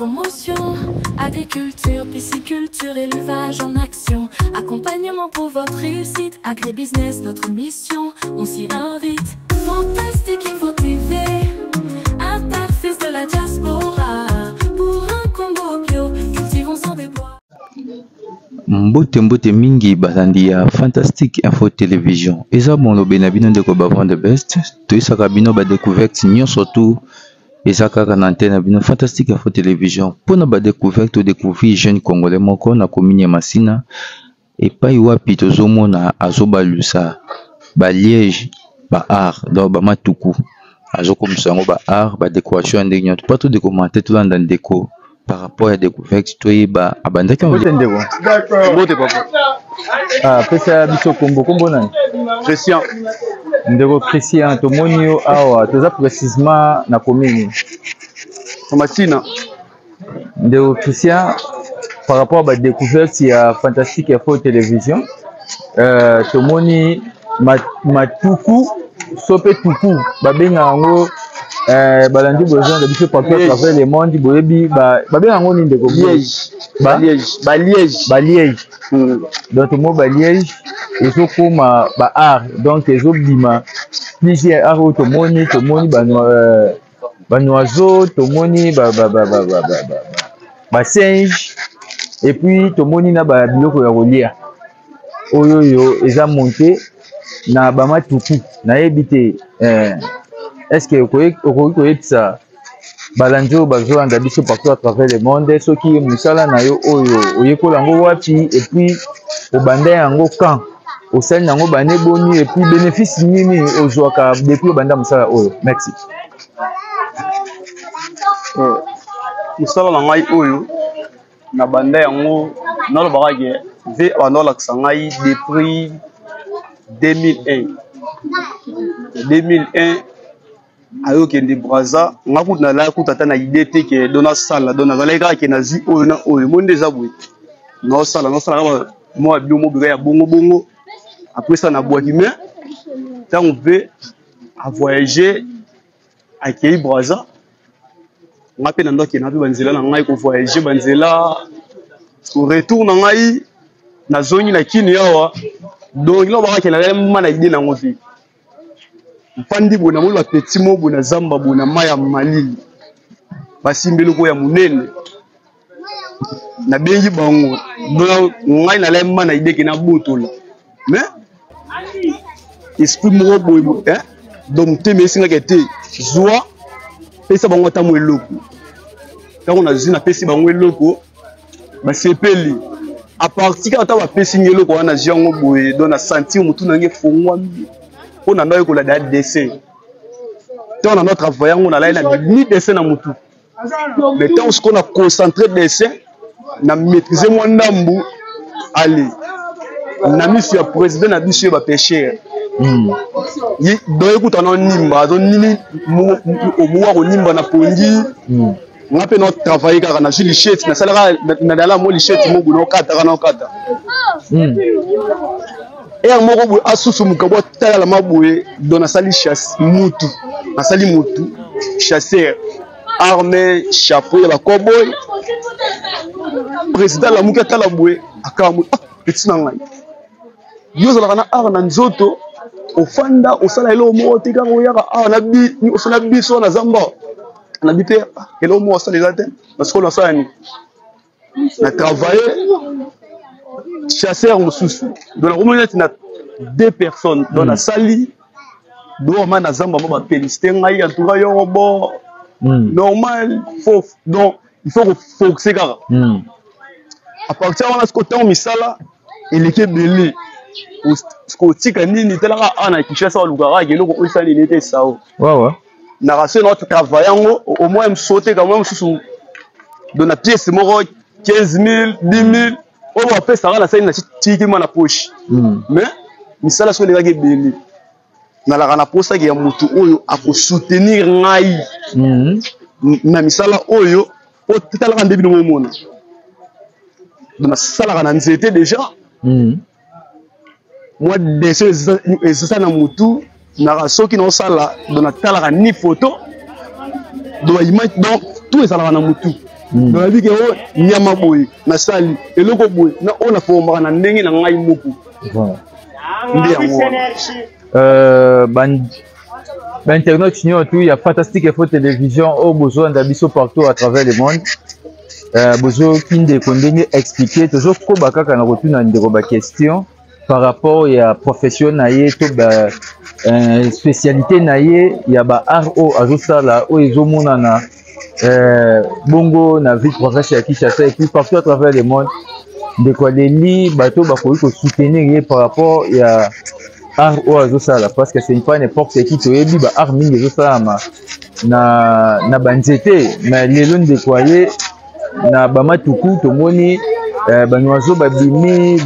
promotion, agriculture, pisciculture, élevage en action, accompagnement pour votre réussite, agribusiness, notre mission, on s'y invite. Fantastique Info TV, interface de la diaspora, pour un combo bio, cultivons sans déboire. Mbote mingi bazandi ya Fantastique Info Télévision. Eza bon lobe na bino ndeko bavant de best. To isaka bino ba découverte nyon surtout eza kaka na antenne na bino Fantastique Info Télévision. Pona ba découverte découvrir jeune congolais moko na commune ya Masina et pai wapi tozomona azobalusa ba Liège ba art donc ba matuku. Azokomisa ngo ba art ba décoration ndenge pas tout de commenter tout dans déco. Par rapport à découverte, tu es bas abandonné. D'accord. Ah, pesa biso kombo na. Christian. Ndeko Christian, to monio awa, toza précisément na commune. Masina. Ndeko Christian, par rapport à la découverte, il y a Fantastique Info Télévision. To moni matuku, sope tuku, babenga ngo. Balandi besoin de biso partout à travers le monde boyebi babenga ngo ninde ko Liège ba Liège donc mo ba Liège ezo koma ba art donc ezo bima plusieurs art automoni ba oiseau tomoni ba singe et puis tomoni na ba biloko ya kolia oyo eza monté na ba matuku na yebite est-ce que vous pouvez ça balanjo bazo anda biso partout à travers le monde ce qui musala na yo oyo oyekola ngo wapi et puis obanda yango quand osali nango bane boni et puis bénéfice nini ozwaka depuis obanda musala oyo merci musala na ngai oyo na banda yango nalo bakage ve banola ksangai depuis 2001 ayo kende braza ngaku na la kutata na idée te ke dona sala dona zaleka ke nazi oyo na oyo monde zabwe no sala mo bio mo bega ya bongo après ça na boaki mais tant on veut à voyager à Kei Braza ngape na ndoki na banzela na ngai ko voyager banzela au retour na ngai na zone na kini yawa donc lo ba ke na mana idée na ngofi Pandi bona mo petit mo bona zamba bona maya malili basimbelo ko ya munene na bengi bango do ngai na lema na ideke na botola mais esprit mo boy donc te mesinga kete zwa pesa bango ta mo eloko quand on a zina pesi bango eloko ba sepeli à partir quand ta ba pesi eloko wana jango boy do na sentir mutu na nge fongwa on a eu la dessin. Tant on a travaillé, on a ni dessin na mutu. Mais tant qu'on a concentré dessin, on a maîtrisé mon nambu, allez. On a mis sur le président, on a mis sur le pêcheur. Donc écoute, on a nimba, on nini au moins on nimba na pongi. On a fait notre travail car on a juste les chèques, na salara na dala mo les chèques mo buno kata na kata. Et à mon robot, à sous mon cabot, t'as la maboué, dans la salle chasse, moutou, la salle moutou, chasseur, armé, chapeau, la cowboy, président la mouka t'as la boué, à Kamou, petit nangai. Yo, ça la arna nzoto, au fanda, au salaire, au mot, t'es gars, au yara, on a bi, on a bi, on a zamba, on a bi père, et l'homme, on a salé la tête, parce qu'on a ça, on a travaillé. Chasseur mususu dans la romanette na deux personnes dans la salle do ma na zamba ba pélicité ngai en tout cas yo bon normal faut donc il faut focuser car à partir de ce côté on misala il est belé ce côté kanini telaka ana kishasa lugara geloko osali nete sao ouais na race notre travail au moins me sauter quand même mususu dans la pièce moro 15 000 10 000 on va faire ça la scène na tiki mana poche mais misala so les gars belé na la na posa ya mutu oyo ako soutenir ngai na misala oyo o tala kan debi no mona na sala na nzete déjà moi dessin ça na mutu na soki na sala na tala ni photo do image donc tout ça na mutu donc abi ke o nyama boy na sali eloko boy na ona fomba na ndenge na ngai moko voilà internet il y a Fantastique Info Télévision au besoin d'habiter partout à travers le monde. Besoin qui condamné expliquer toujours trop bakaka na retour na ndeko ba question par rapport à profession naie to ba spécialité naie ya ba RO ajusta la o ezomona na bongo na ville province ya Kinshasa et puis partout à travers le monde de quoi les li bateau ba ko soutenir par rapport à RO ajusta parce que c'est pas n'importe qui to ebi ba art mingi ajusta na banzete mais lelo de quoi na bamatuku tomoni banoiseau babimi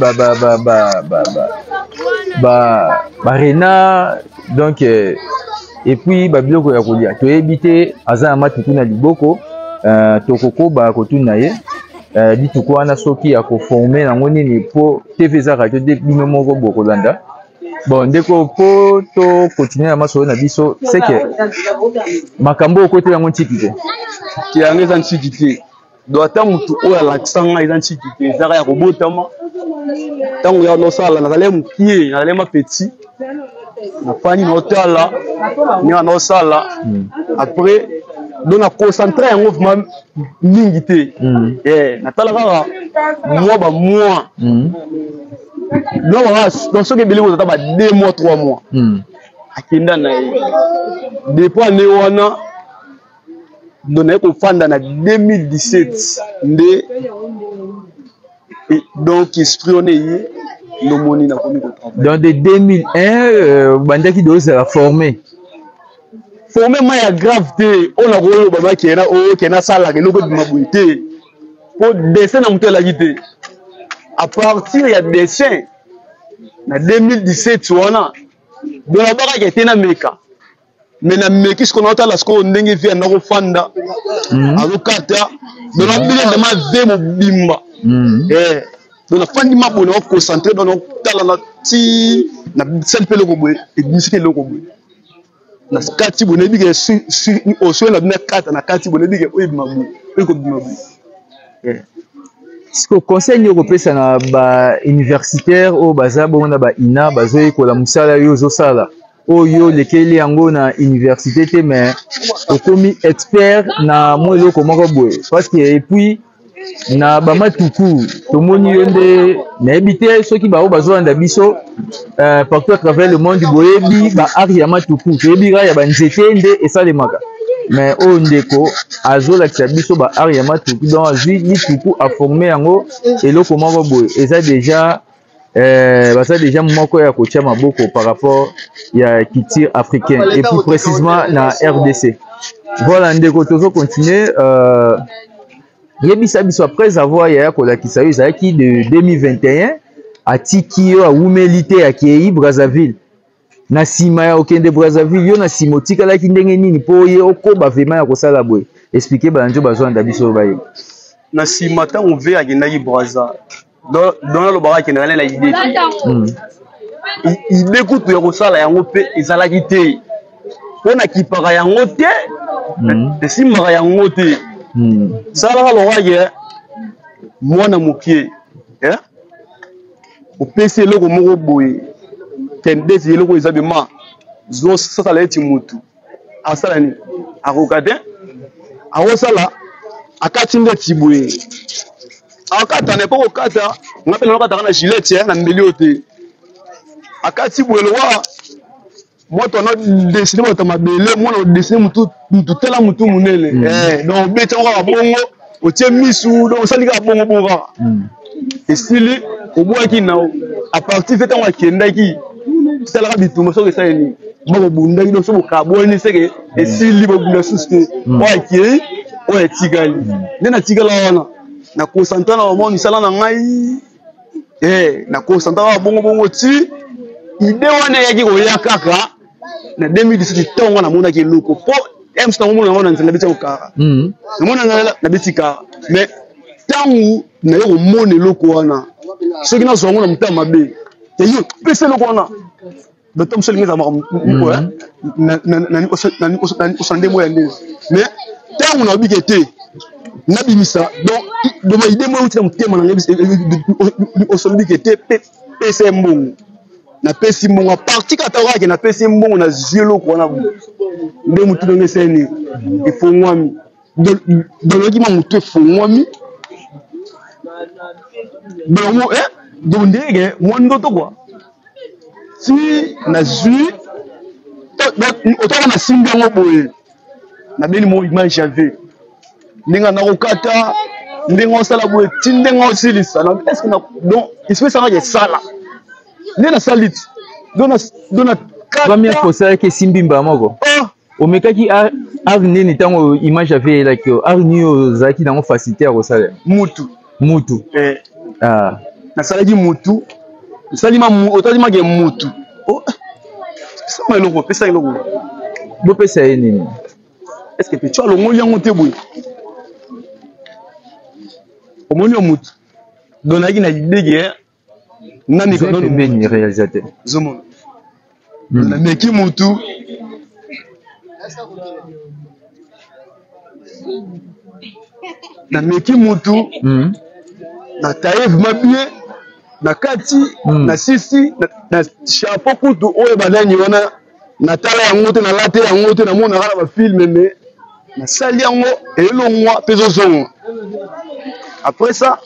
rena donc et puis babiloko ya kolia toyebi te aza na matuku na liboko tokoko bakotuna ye bituku wana soki ya koforme yango nini po tv eza radio de bino moko bokolanda bon ndeko po to continue na masolo na biso c'est que makambo okote yango ntiki te yango eza ntiki te do ata mutu oyo alakisanga eza ntiki te ezaka ya kobotama ntango ya nosala nazali mokie nazali mapeti nafani naotala ninga naosala après do na concentre yango vraiment mingi te natala kaka mwa bamwa donc soki ebele kozata ba 2 mois 3 mois akenda na ye depuis ane wana donné qu'on fanda na 2017 nde donc esprit no moni na komi ko travail dans de 2001 bandaki do ça formé ma ya grave te on a ko baba kena o kena sala ke loko dimabuite pour dessin na mutela gite à partir ya dessin na 2017 wana do la baka ke tena meka mais na meki ce qu'on a la score ndenge vient na ko fanda alokata do na bile de ma ve mo bimba do na fandi mabona ko concentrer do na tala na ti na sel pelo ko boy et musique loko boy na skati boné bi ke o so na bina kata na kati boné bi ke o bimabu ko bimabu ce que conseil yo kopesa na ba universitaire o baza bona ba ina bazoyi ko la musala yo zo sala oyo lekeli yango na université te mais okomi expert na mo eloko moko boye parce que et puis na bamatuku tomoni yo nde nayebi te soki bao bazolanda biso partout à travers le monde boyebi ba art ya matuku toyebi kaka ya banzete nde esalemaka mais oyo ndeko azolakisa biso ba art ya matuku donc azwi lituku aforme yango eloko moko boye eza déjà baza déjà moko ya kotia maboko par rapport ya culture africaine et plus précisément na RDC. Voilà ndeko tozo continuer yebisa biso après avoir ya kolakisa yo ezalaki de 2021 atiki yo awumelite ya kei Brazzaville na sima ya okende Brazzaville yo na sima otikalaki ndenge nini po ye okoba vraiment ya kosala boye expliquer banjo bazwanda biso baye na sima ntango ve akendaki Brazza dans le barak qui n'a la idée il écoute ya kosala yango pe ezalaki te pona kipaka yango te esimaka yango te salaka lokake mwana mokie opesi eloko moko boye tendesi eloko eza bema zosala eti mutu asala nini akoka te akosala akati ndeti boye akata ne poko kata ngapela lokata na gilet na mbeli te akati bwelwa moto na dessiner moto mabele mona dessiner mutu tela mutu munene donc beta ngwa bongo otie misu donc salika bongo bonga estili obwaki na a partir de temps akendaki salaka bitumba so que ça ni babo bundaki donc so bokaboni seke estili bobunda suste waki o etikali nena tikala wana na concentre na moni sala na ngai na concentre bongo bongo ti ide wana yaki ko yakaka na 2017 tonga na mona ke loko po emsta mona ngona nzela bitsa okara na mona na bitika mais tangu na yo mona loko wana soki na zongo na mutama mabe yo pese loko wana batom so linga ma mko na osande mo ya ndezi mais tangu na bikete nabimisa donc idée moi uti na mutema na ngebisi osolobi ke te pese mbongo na pesi mbongo parti kataka ke na pesi mbongo na zielo ko na nde mutu ndenge seni ifongwami donc ki ma mutu ifongwami donc donc ndenge moi ndoto quoi si na zui otaka na simbi yango boye na beni mo image j'avais ndenge na kokata ndenge osala boye ti ndenge osilisa na est-ce que na donc il se fait ça que sala ndenge na salit dona première fois ça que simbimba moko omekaki art nini tango image j'avais là que art ni ozaki nango facilitaire osala mutu na salaki mutu salima otalima ke mutu sama eloko pesa eloko bo pesa nini est-ce que tu as le mot yango te boy au moins mutu donaki na idée que nani ko non ben réalisateur zomo na meki mutu na meki mutu na taille vraiment bien na kati na sisi na chapeau kutu oyo badani wana na tala yango te na late yango te na mona kala ba film mais na sali yango elongwa peso zongo après ça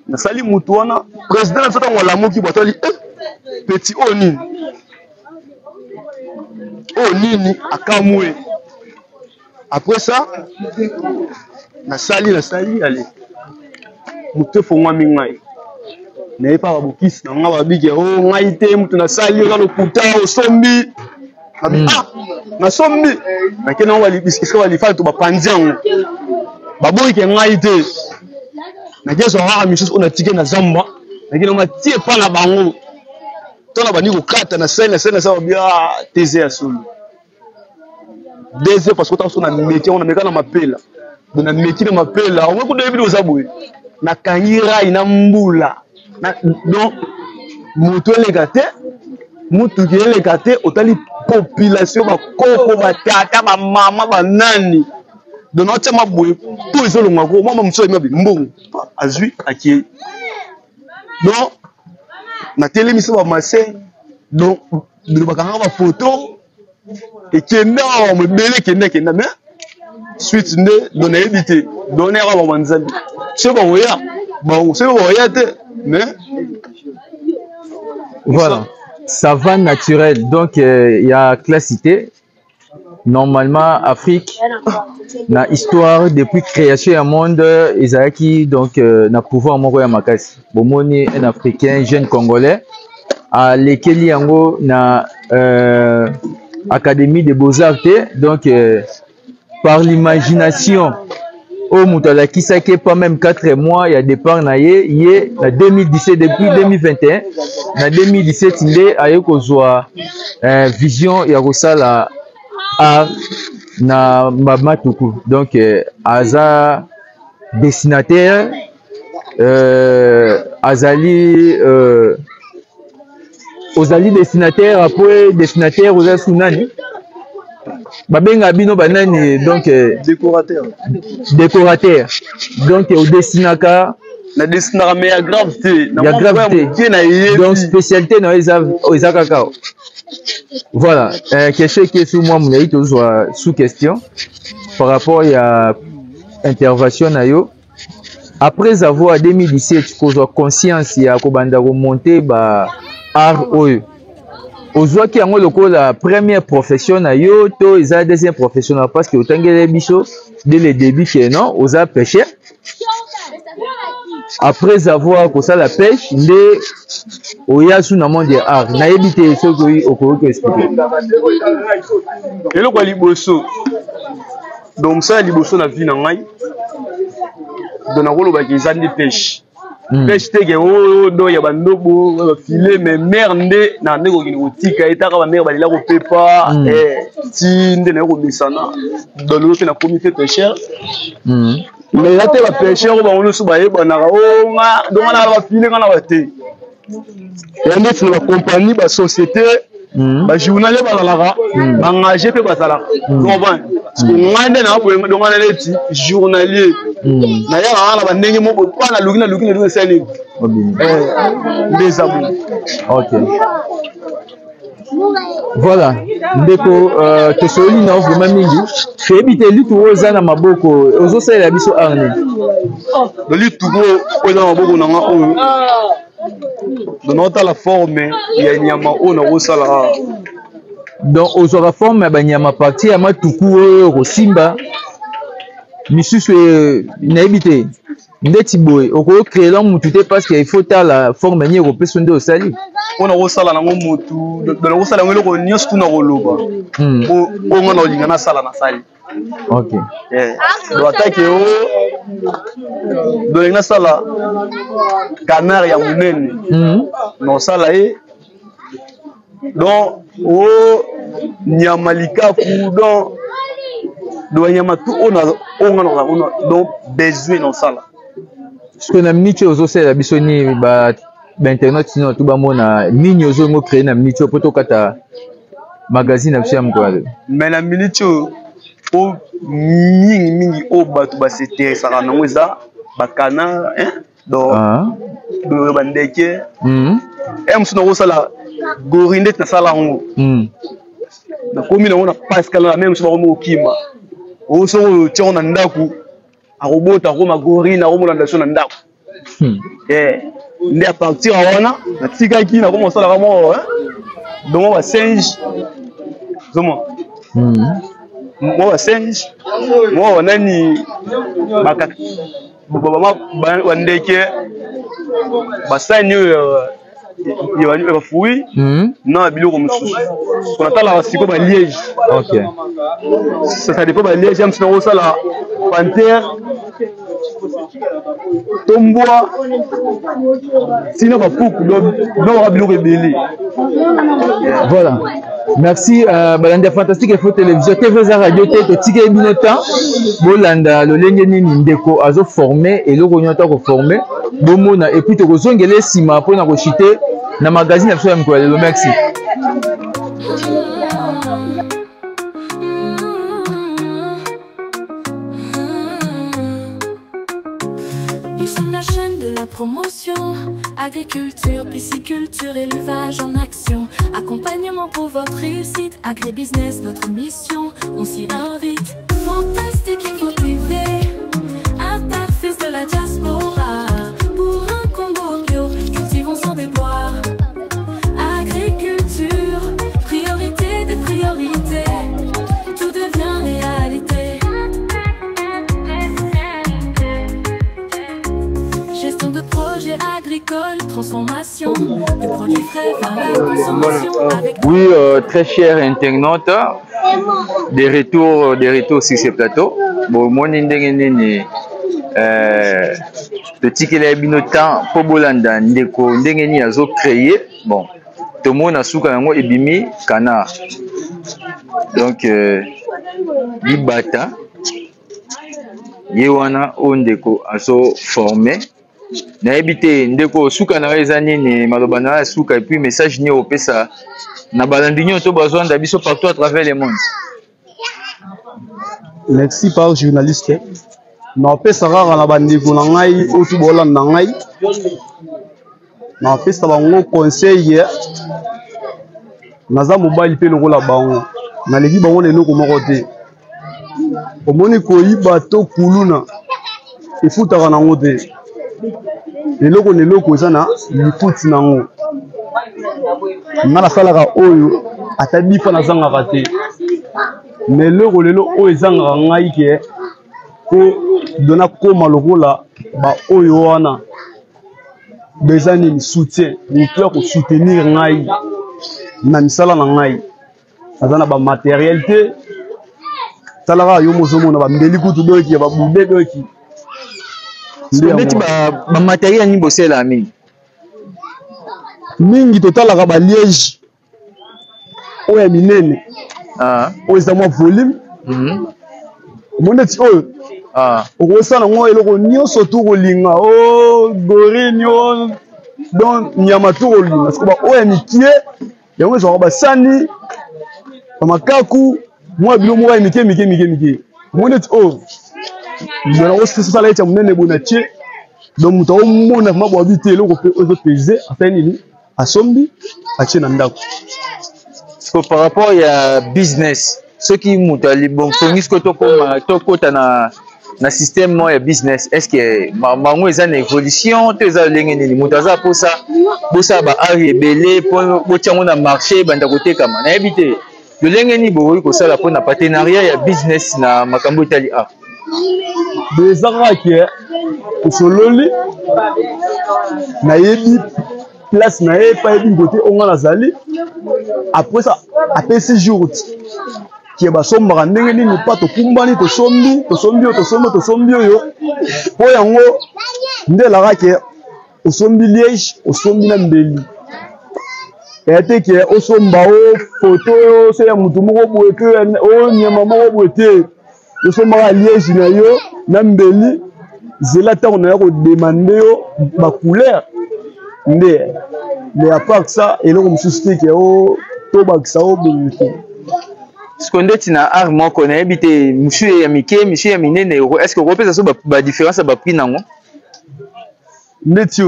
na sali mutu wana président na fata ngala moki botali petit onini akamwe après ça na sali allez mutu fongwa mingai na pas babukisi na nga babike ngai te mutu na sali oza lokuta osombi na sombi na kena walibisikisa walifali to bapanzi yango baboyi ke ngai te na keso kaka misusu ona tike na zamba na kena matie pa na bango to na bani kokata na sali na babia teze ya solo deuxième parce que ta so na métier on ameka na mapela donc na métier na mapela on ko debi oza boye na kangira ina mbula donc mutu eleka te mutu ki eleka te otali population bakoko batata bamama banani donc naotiama boye po ezolonga ko mama mosu oyema mbongo azwi akie donc natelemisa bamase donc bakanga bafoto ekenda mobele ekenda mais suite nde donc nayebi te donc nayaka babanzambi so baoya te mais voilà savane naturelle donc il y a classité normalement Afrique na histoire depuis création ya monde ezalaki donc na pouvoir moko ya makasi bomoni un africain jeune congolais alekeli yango na académie des beaux-arts donc par l'imagination au Moutala qui s'est pas même 4 mois il y a départ na ye na 2017 depuis 2021 na 2017 il est aye kozwa vision ya kosala art na Matuku donc aza dessinateur azali ozali dessinateur après dessinateur oza sunani babenga bino banani donc décorateur donc au dessinaka na dessinaka mais ya gravité donc spécialité na eza kaka voilà question qui est sous moi mon tozwa sous question par rapport à intervention na yo après avoir 2017 kozwa conscience ya kobanda remonter ba art oyo ozwaki yango lokola première profession na yo to eza deuxième profession parce que otangeli biso dès le début que non oza pêcheur après avoir kosala pêche nde oya sous na monde ya art nayebi te soki okoki expliquer eloko ya liboso donc mosala liboso na vie na ngai donc nakolobaki eza nde pêche pêche teke oyo ya bandobo bafile mais mer nde na nde kokende kotika etaka bamere balela kopepa ti nde naye kobesana donc lelo mpe nakomi mpe pêcheur mais eza te bapêcheur oyo bango nyonso bayebanaka donc nga na bafile nga na bate ya ndeti na bacompagnie basociété bajournalier bazalaka baengage mpe bazalaka comprendre parce que ngai nde naboyenga donc nga na neti journalier na ya na bandenge moko pana lukina sali des abus. OK. Voilà, ndeko tosoli na vraiment mingi febi te lutu oza na maboko ozosalela biso arne le lutu oza na maboko na nga oyo donota la forme ya nyama oyo na kosala donc ozwaka forme ya banyama parti ya matuku oyo kosimba misusu nayebi te ndeti boye okocréela mutu te parce que il faut tala forme ni ekopesa nde osali mpona kosala nango mutu dona kosala yango eloko nyonso tuna koloba ongo na olinga nasala nasali ok do atake o dolinga nasala canard ya monene na osala ye donc o nyama likaku donc do nyama tu ongo na donc besoin na osala ce que na minute ozosalela biso ni ba internet sinon tout bamona nini ozongo créer na minute po tokata magazine na biso ya mokolo mais na minute o mingi o bato basinteresaka nango eza bakana donc bandeke mosu na kosala gori ndeti nasala yango nakomi nango na pascal na meme mosu bakomi kokima osoko tiango na ndako akobota akoma gori nakomona ndaso na ndako nde a partir wana natikaki nakoma osalaka moko dongo basinge zoma mo basinge mo banani bandeke basani oyo bafui na biloko mosusu konatalaka siko baliège ça dépend baliège yamsina kosala panthère tombwa sina bapuku donc biloko ebele. Voilà, merci balanda fantastique info télévision TVZ radio te totika ebino temps bolanda lolenge nini ndeko azo former eloko nyota ko former bomona et puis tokozongela sima pona ko chiter na magazine ya mko lelo. Merci. Nous sommes la chaîne de la promotion, agriculture, pisciculture, élevage en action, accompagnement pour votre réussite, agribusiness, notre mission, on s'y invite. Fantastique Info TV, interface de la diaspora, pour un Congo bio, cultivons sans déboire. Agriculture, priorité des priorités, tout devient réalité. Gestion de projets agricoles, transformation de produits frais vers la consommation avec... Oui, très cher internaute, des retours sur ce plateau. Bon, moi, ndenge petit que les binotan pour bolanda ndeko ndenge ni azo créer. Bon, tout le monde a souka yango ebimi canard. Donc libata yewana ondeko azo formé. Na ebité ndeko souka na ezani ni maloba na souka et puis message ni opesa na balandinyo to besoin d'abiso partout à travers le monde. Merci par journaliste. Na opesa rara na bandeko na ngai otu bolanda ngai. Na opesa bango conseil naza mobile pe lokola bango. Na leki bango leloko moko te. Omoni koyiba to kuluna efutaka nango te. Leloko neloko eza na lifuti nango. Nga nasalaka oyo ata bifa nazangaka te. Mais lelo oyo ezangaka ngai ke po dona koma lokola ba oyo wana beza nini soutien mutu ya kosoutenir ngai na misala na ngai aza na bamatériel te talaka yo mozomona bambeli kutu doki ya babube doki ndeti bamatériel ni bosela mingi totalaka baliège oyo ya minene oyo eza mwa volume moneti oyo okosala ngo eloko nyonso tu kolinga gorini donc nyama tu kolinga sikoba oyo ya mikie yango ezwaka basani bamakaku mwa bilo moko ya mike moneti oyo donc aussi ça là tu as bonatier donc tu as mon na mabo habiter le ko peser afin ni asombi atie na ndako. Par rapport à business, ceux qui mutuali bon tongis ko to kota na système mo ya business, est-ce que mango eza na évolution to eza lenge ni mutaza pour ça bosa ba rebelle pour botiango na marché banda kotekama na ebité le lenge ni boyi ko sala pour na partenariat ya business na makambo itali a des araki usololi na yebi place na e pa yebi côté onga nazali après ça après 6 jours qui est basombaka ndenge nini pa tokumbani tosombi oyo po yango nde elaka ke osombi liège osombi na mbeli ete ke osomba o photo oyo se ya mutu moko boye ke o nyama moko boye te osombaka liège na yo na mbeli zela ntango na yo kodemande yo bacouleur nde mais à part ça eloko mosusu te ke o tobakisa o boye te. Ce qu'on dit na art moko na ebité monsieur ya mike monsieur ya minene est-ce que repesa so ba différence ba prix nango ndeti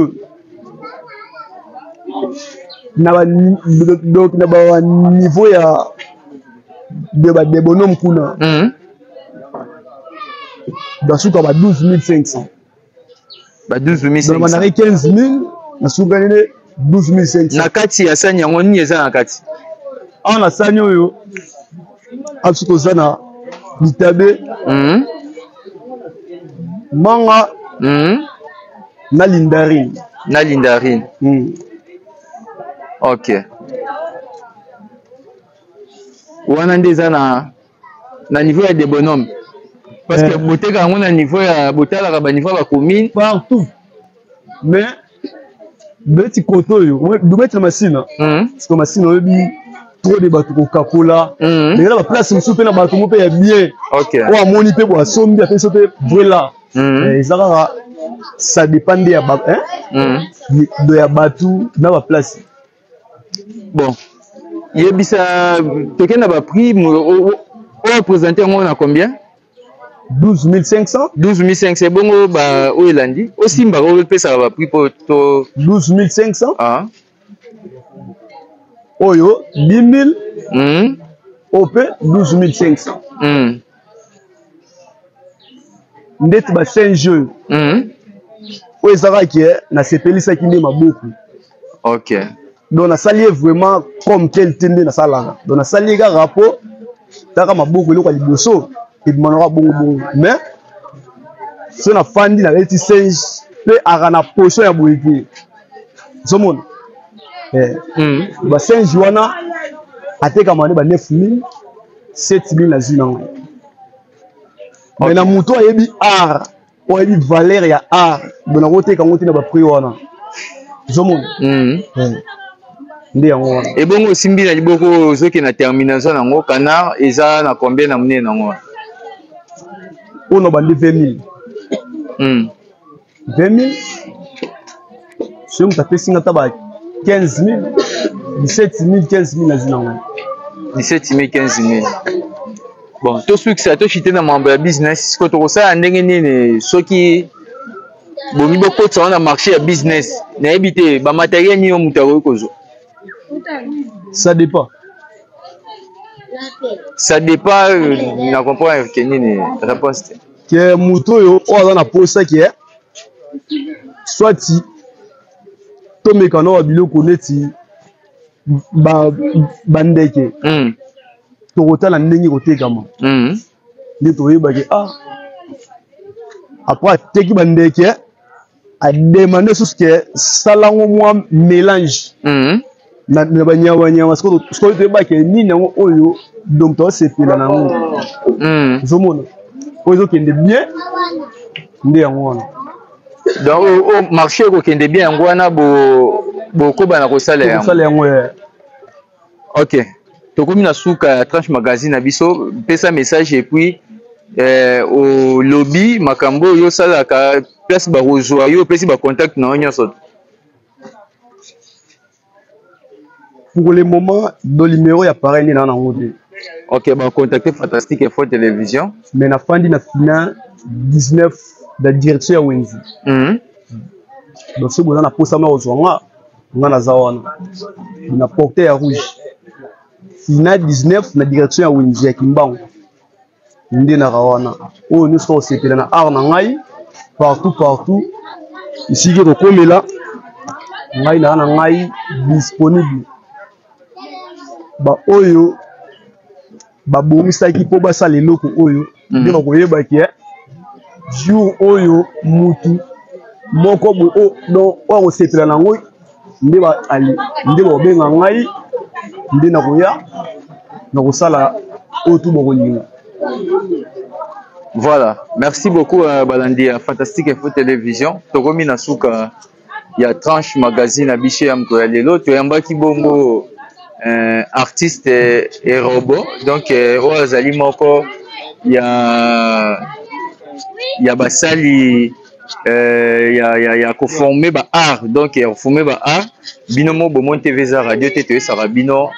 na ba donc na ba niveau ya de bonhomme kuna basuka ba 12500 ba 12500 donc na 15000 na suka nene 12500 na kati ya sani yango ni eza na kati ana sani oyo asu kozana bitabe manga na lindarine ok wana nde eza na niveau ya des bonhommes parce que boteka yango na niveau ya botalaka ba niveau ba commune partout mais beti koto oyo dumeti na masina parce que masina oyebi trop de bato kokakola mais na ba place mosusu pe na bato mo pe ya bien o amoni pe bo asombi apesi pe brela ezaka ça dépend de ya de ya bato na ba place bon yebisa tokenda ba prix o représenter ngo na combien 12500 12500 bongo ba o elandi o simba ko pesa ba prix pour to 12500 oyo 10000 op 12500 ndeti ba 5 jeux oyo ezalaki na sepelisaki nde maboko ok donc nasali vraiment comme tel tende nasalaka donc nasali ka rapport taka maboko eloko ya liboso ebimanaka bongo mais so na fandi na leti singe mpe aka na position ya boye te ozomona ba singe wana atekama nde ba 9000 7000 na zwi nango mais na moto ayebi art oyebi valeur ya art donc nakoteka yango te na baprix wana ozomona nde yango wana ebongo osimbi na liboko ozoki na termination nango canard eza na combien na monene nango ono bandi 20000 20000 soki moto apesinga ata ba 15000 17000 15000 na zwi nango 17000 15000 bon tosukisa toshite na mambo ya business siko tokosala ndenge nini soki bomi bokotisa wana marché ya business nayebi te bamateriel nini yo moto akoki kozwa ça dépend na comprendre ke nini réponse te ke moto oyo aza na posa ke soit tomeka na biloko neti bandeke tokotala ndenge kotekama nde toyebaki après ateki bandeke ademande susu ke salango mwa mélange na banyamanyama sikoyo toyebaki nini yango oyo donc toasepela nango ozomona oyo ezokende bien nde yango wana donc marché ekokende bien yango wana bokobana kosala yango ok tokomi na suka ya tranche magazine na biso pesa message et puis au lobby makambo oyo osalaka place bakozwa yo opesi bacontact na yo nyonso pour le moment do numéro ya pareil nde na nango te ok bacontacte Fantastique Info Télévision mais na fandi na fina 19 da direction ya wenzi donc ce boza na posa ma ozwanga nga na zawana na porte ya rouge na 19 na direction ya wenzi ya kimbango nde na rawana oyo nyonso osepela na art na ngai partout ici ke tokomela ngai na ngai disponible ba oyo babongisaki mpo basala eloko oyo nde bakoyebaki jour oyo mutu moko donc akosepela nango nde bakobenga ngai nde nakoya nakosala oyo tu bakolinga. Voilà, merci beaucoup Balandi à Fantastique Info Télévision. Tokomi na suka ya Tranche Magazine à Biché Amko ya lelo to yambaki bongo artiste et robot. Donc ozali moko ya basali ya ko former ba art. Donc former ba art binomo Bomon TV za radio TTE Sarabino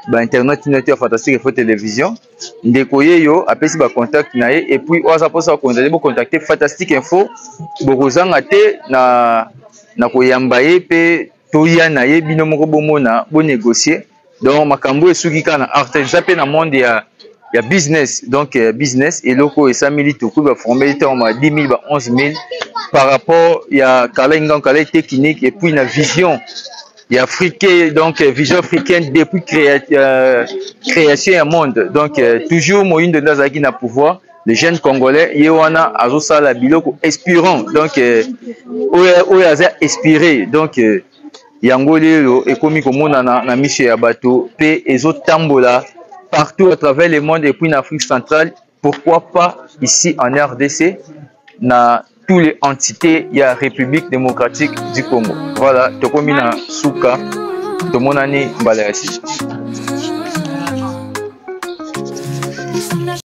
ba internet nature Fantastique Info Télévision ndeko yeyo apesi ba contact na ye et puis oza posa contacter Fantastique Info bokozanga te na koyamba ye pe toya na ye bino moko bomona bo négocier donc makambo esuki kana artiste pe na monde ya business donc business et loko et 5000 to ba former te on m'a 10 000 ba 11 000 par rapport ya kalenga kale technique et puis na vision et africain, donc vision africaine depuis création du monde. Donc toujours moyen de Nazaki na pouvoir, les jeunes congolais, Yewana Azosa la biloko inspirant. Donc oyaza inspiré. Donc Yangolelo et komi komona na Michel Abato, pe ezo tambola partout à travers le monde et puis en Afrique centrale, pourquoi pas ici en RDC na toutes les entités, il y a la République démocratique du Congo. Voilà, Tokomina Souka, Tomonani Mbalayasi.